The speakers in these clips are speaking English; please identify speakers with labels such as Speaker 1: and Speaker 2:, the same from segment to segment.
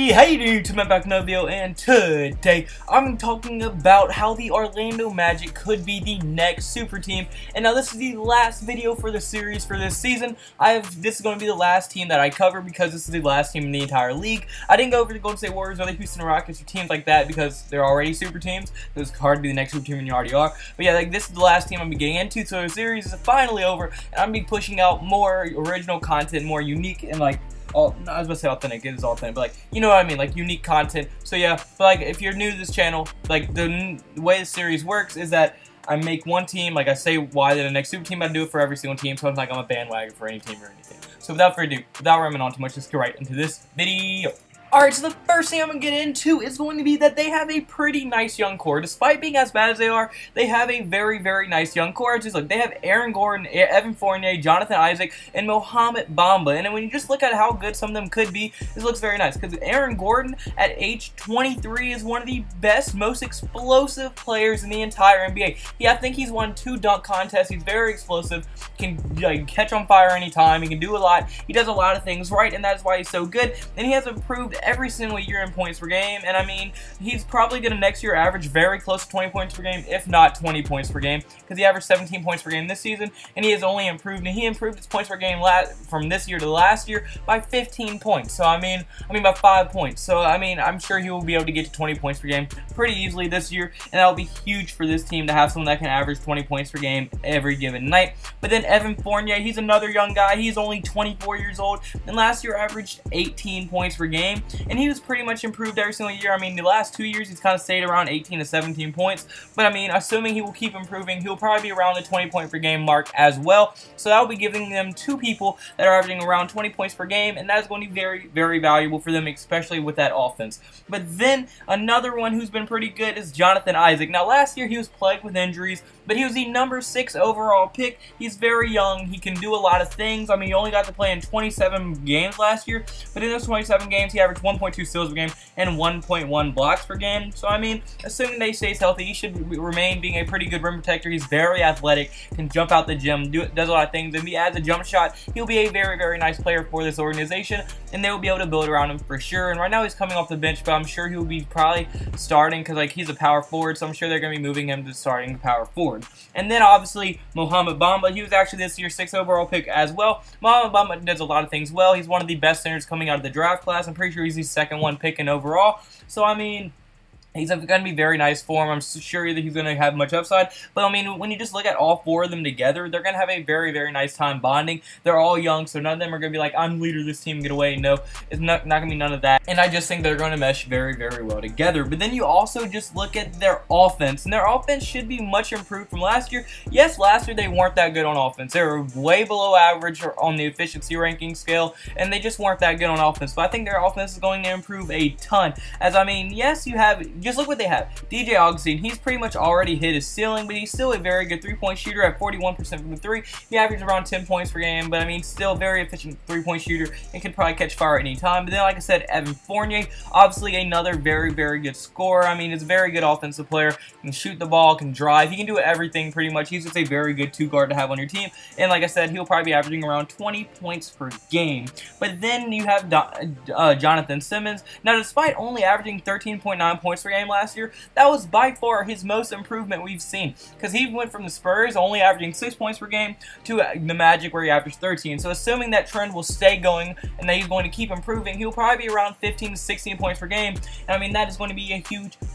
Speaker 1: Hey dude, I'm back in another video, and today I'm talking about how the Orlando Magic could be the next super team. And now this is the last video for the series for this season. This is going to be the last team that I cover because this is the last team in the entire league. I didn't go over the Golden State Warriors or the Houston Rockets or teams like that because they're already super teams. So it's hard to be the next super team when you already are. But yeah, like this is the last team I'm getting into, so the series is finally over, and I'm gonna be pushing out more original content, more unique, and like I was about to say authentic, it is authentic, but like, you know what I mean, like unique content. So yeah, but like if you're new to this channel, like the way the series works is that I make one team, like I say why they're the next super team, I do it for every single team, so it's like I'm a bandwagon for any team or anything. So without further ado, without rambling on too much, let's get right into this video. Alright, so the first thing I'm going to get into is going to be that they have a pretty nice young core. Despite being as bad as they are, they have a very, very nice young core. Just look, they have Aaron Gordon, Evan Fournier, Jonathan Isaac, and Mohamed Bamba. And then when you just look at how good some of them could be, this looks very nice. Because Aaron Gordon, at age 23, is one of the best, most explosive players in the entire NBA. Yeah, I think he's won 2 dunk contests. He's very explosive, can like catch on fire anytime. He can do a lot. He does a lot of things right, and that's why he's so good. And he has improved every single year in points per game, and I mean, he's probably going to next year average very close to 20 points per game, if not 20 points per game, because he averaged 17 points per game this season, and he has only improved, and he improved his points per game from this year to last year by 15 points, so I mean by 5 points, so I mean, I'm sure he will be able to get to 20 points per game pretty easily this year, and that'll be huge for this team to have someone that can average 20 points per game every given night. But then Evan Fournier, he's another young guy, he's only 24 years old, and last year averaged 18 points per game, and he was pretty much improved every single year. I mean, the last 2 years he's kind of stayed around 18 to 17 points, but I mean, assuming he will keep improving, he'll probably be around the 20 point per game mark as well, so that will be giving them 2 people that are averaging around 20 points per game, and that is going to be very, very valuable for them, especially with that offense. But then another one who's been pretty good is Jonathan Isaac. Now last year he was plagued with injuries, but he was the number 6 overall pick. He's very young, he can do a lot of things. I mean, he only got to play in 27 games last year, but in those 27 games he averaged 1.2 steals per game and 1.1 blocks per game. So I mean, assuming that he stays healthy, he should remain being a pretty good rim protector. He's very athletic, can jump out the gym, does a lot of things, and if he adds a jump shot, he'll be a very, very nice player for this organization, and they will be able to build around him for sure. And right now he's coming off the bench, but I'm sure he'll be probably starting because like he's a power forward, so I'm sure they're going to be moving him to starting power forward. And then obviously Mohamed Bamba, he was actually this year's 6th overall pick as well. Mohamed Bamba does a lot of things well. He's one of the best centers coming out of the draft class. I'm pretty sure he's the second one picking overall. So I mean, he's going to be very nice for him. I'm sure that he's going to have much upside. But, I mean, when you just look at all 4 of them together, they're going to have a very, very nice time bonding. They're all young, so none of them are going to be like, I'm the leader of this team, get away. No, it's not going to be none of that. And I just think they're going to mesh very, very well together. But then you also just look at their offense. And their offense should be much improved from last year. Yes, last year they weren't that good on offense. They were way below average on the efficiency ranking scale. And they just weren't that good on offense. But I think their offense is going to improve a ton. As, I mean, yes, you have... Just look what they have. DJ Augustin, he's pretty much already hit his ceiling, but he's still a very good 3-point shooter at 41% from the 3. He averages around 10 points per game, but I mean, still very efficient 3-point shooter and can probably catch fire at any time. But then, like I said, Evan Fournier, obviously another very, very good scorer. I mean, he's a very good offensive player. Can shoot the ball, can drive. He can do everything pretty much. He's just a very good 2-guard to have on your team. And like I said, he'll probably be averaging around 20 points per game. But then you have Jonathan Simmons. Now, despite only averaging 13.9 points per game last year, that was by far his most improvement we've seen, because he went from the Spurs only averaging 6 points per game to the Magic where he averaged 13. So assuming that trend will stay going and that he's going to keep improving, he'll probably be around 15 to 16 points per game, and I mean, that is going to be a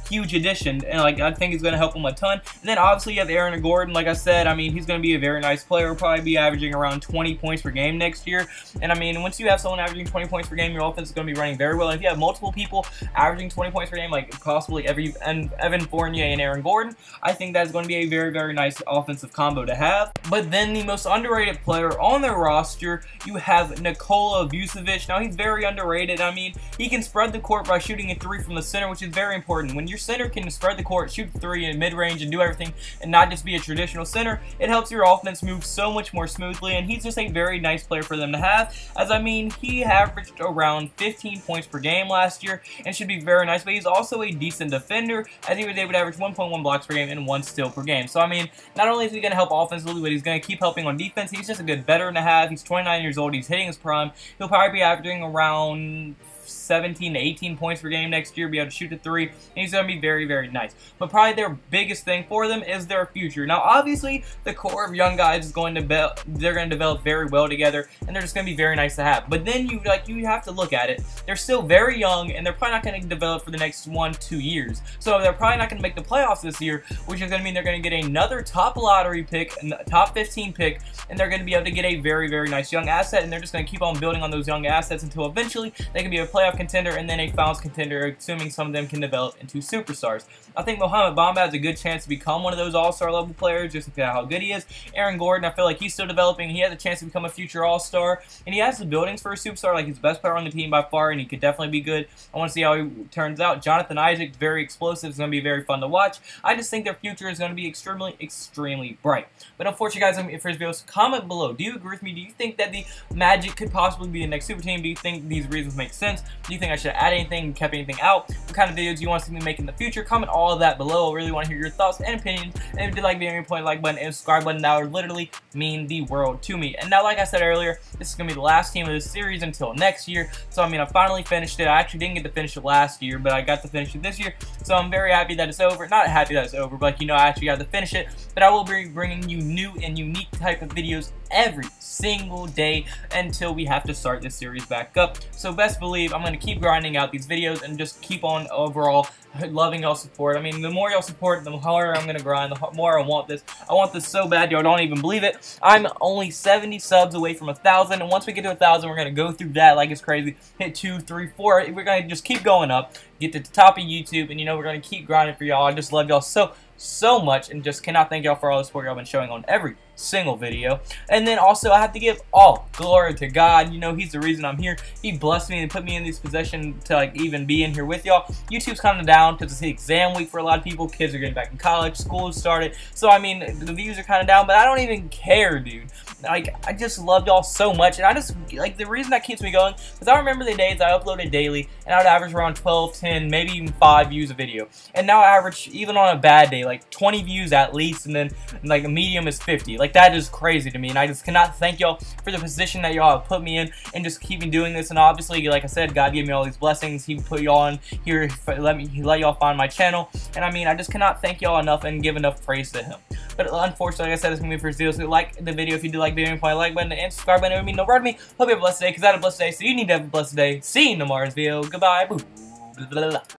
Speaker 1: huge addition, and like I think it's going to help him a ton. And then obviously you have Aaron Gordon. Like I said, I mean, he's going to be a very nice player. He'll probably be averaging around 20 points per game next year, and I mean, once you have someone averaging 20 points per game, your offense is going to be running very well. And if you have multiple people averaging 20 points per game, like possibly Evan Fournier and Aaron Gordon, I think that's going to be a very, very nice offensive combo to have. But then the most underrated player on their roster, you have Nikola Vucevic. Now, he's very underrated. I mean, he can spread the court by shooting a 3 from the center, which is very important. When your center can spread the court, shoot 3 in mid-range, and do everything, and not just be a traditional center, it helps your offense move so much more smoothly, and he's just a very nice player for them to have. As I mean, he averaged around 15 points per game last year, and should be very nice, but he's also a decent defender, as he was able to average 1.1 blocks per game and 1 steal per game. So, I mean, not only is he going to help offensively, but he's going to keep helping on defense. He's just a good veteran to have. He's 29 years old. He's hitting his prime. He'll probably be averaging around 17 to 18 points per game next year, be able to shoot the three, and he's going to be very, very nice. But probably their biggest thing for them is their future. Now, obviously, the core of young guys is going to they're going to develop very well together, and they're just going to be very nice to have. But then you have to look at it. They're still very young, and they're probably not going to develop for the next 1-2 years. So they're probably not going to make the playoffs this year, which is going to mean they're going to get another top lottery pick, top 15 pick, and they're going to be able to get a very, very nice young asset, and they're just going to keep on building on those young assets until eventually they can be a playoff contender and then a finals contender, assuming some of them can develop into superstars. I think Mohamed Bamba has a good chance to become one of those all-star level players, just because of how good he is. Aaron Gordon, I feel like he's still developing. He has a chance to become a future all-star, and he has the buildings for a superstar. Like, he's the best player on the team by far, and he could definitely be good. I want to see how he turns out. Jonathan Isaac, very explosive. It's going to be very fun to watch. I just think their future is going to be extremely, extremely bright. But unfortunately, guys, I'm it for this video. So comment below. Do you agree with me? Do you think that the Magic could possibly be the next super team? Do you think these reasons make sense? Do you think I should add anything, kept anything out? What kind of videos do you want to see me make in the future? Comment all of that below. I really want to hear your thoughts and opinions. And if you did like the video, point like button and subscribe button. That would literally mean the world to me. And now, like I said earlier, this is going to be the last team of this series until next year. So, I mean, I finally finished it. I actually didn't get to finish it last year, but I got to finish it this year. So, I'm very happy that it's over. Not happy that it's over, but, like, you know, I actually got to finish it. But I will be bringing you new and unique type of videos every single day until we have to start this series back up. So best believe I'm going to keep grinding out these videos and just keep on overall loving y'all support. I mean, the more y'all support, the harder I'm going to grind, the more I want this. I want this so bad, y'all don't even believe it. I'm only 70 subs away from 1,000, and once we get to 1,000, we're going to go through that like it's crazy. Hit 2, 3, 4. We're going to just keep going up, get to the top of YouTube, and you know, we're going to keep grinding for y'all. I just love y'all so much, and just cannot thank y'all for all the support y'all been showing on every single video. And then also I have to give all glory to God. You know, he's the reason I'm here. He blessed me and put me in this position to like even be in here with y'all. YouTube's kind of down because it's exam week for a lot of people. Kids are getting back in college, school started, so I mean the views are kind of down, but I don't even care, dude. Like, I just love y'all so much, and I just like the reason that keeps me going because I remember the days I uploaded daily and I would average around 12, 10, maybe even 5 views a video, and now I average, even on a bad day, like 20 views at least, and then like a medium is 50. Like, that is crazy to me, and I just cannot thank y'all for the position that y'all have put me in and just keep me doing this. And obviously, like I said, God gave me all these blessings. He put y'all on here, he let y'all find my channel, and I mean, I just cannot thank y'all enough and give enough praise to him. But unfortunately, like I said, it's gonna be the first video. So like the video if you do like the video, point like button and subscribe button. It would mean no word to me. Hope you have a blessed day, because I had a blessed day, so you need to have a blessed day. See you in tomorrow's video. Goodbye. Boo.